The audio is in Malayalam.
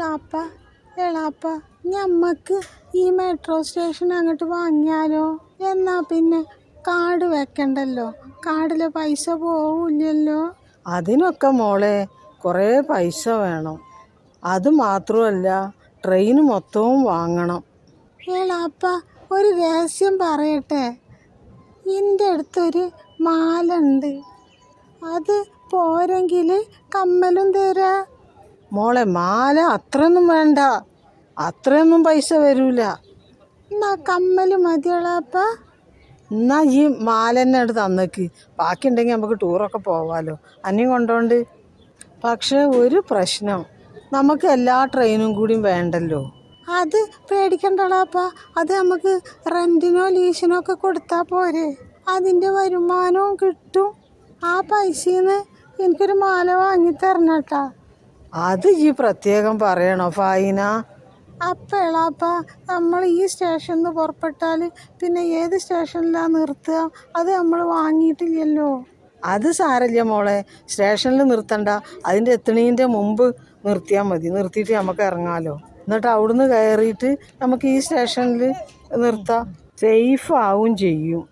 എളാപ്പ എളാപ്പ ഞമ്മക്ക് ഈ മെട്രോ സ്റ്റേഷൻ അങ്ങോട്ട് വാങ്ങിയാലോ? എന്നാ പിന്നെ കാർഡ് വെക്കണ്ടല്ലോ, കാർഡിലെ പൈസ പോവില്ലല്ലോ. അതിനൊക്കെ മോളെ കുറേ പൈസ വേണം. അത് മാത്രമല്ല ട്രെയിൻ മൊത്തവും വാങ്ങണം. എളാപ്പ ഒരു രഹസ്യം പറയട്ടെ, എൻ്റെ അടുത്തൊരു മാല ഉണ്ട്, അത് പോരെങ്കിൽ കമ്മലും തരാ. മോളെ മാല അത്രയൊന്നും വേണ്ട, അത്രയൊന്നും പൈസ വരൂല. എന്നാ കമ്മല് മതി എളാപ്പ. എന്നാ ഈ മാല തന്നെ എടുത്ത് തന്നേക്ക്, ബാക്കി ഉണ്ടെങ്കിൽ നമുക്ക് ടൂറൊക്കെ പോവാലോ, അന്നെയും കൊണ്ടോണ്ട്. പക്ഷെ ഒരു പ്രശ്നം, നമുക്ക് എല്ലാ ട്രെയിനും കൂടിയും വേണ്ടല്ലോ. അത് പേടിക്കണ്ട എളാപ്പ, അത് നമുക്ക് റെൻറ്റിനോ ലീസിനോ ഒക്കെ കൊടുത്താൽ പോരെ, അതിൻ്റെ വരുമാനവും കിട്ടും. ആ പൈസന്ന് എനിക്കൊരു മാല വാങ്ങി തരണട്ടാ. അത് ഈ പ്രത്യേകം പറയണോ ഫായിന? അപ്പം എളാപ്പ നമ്മൾ ഈ സ്റ്റേഷനിൽ നിന്ന് പുറപ്പെട്ടാൽ പിന്നെ ഏത് സ്റ്റേഷനിലാണ് നിർത്തുക? അത് നമ്മൾ വാങ്ങിയിട്ടില്ലല്ലോ. അത് സാരമില്ല മോളെ, സ്റ്റേഷനിൽ നിർത്തണ്ട, അതിൻ്റെ എത്തണീൻ്റെ മുമ്പ് നിർത്തിയാൽ മതി. നിർത്തിയിട്ട് നമുക്ക് ഇറങ്ങാമല്ലോ. എന്നിട്ട് അവിടുന്ന് കയറിയിട്ട് നമുക്ക് ഈ സ്റ്റേഷനിൽ നിർത്താം, സേഫ് ആവും ചെയ്യും.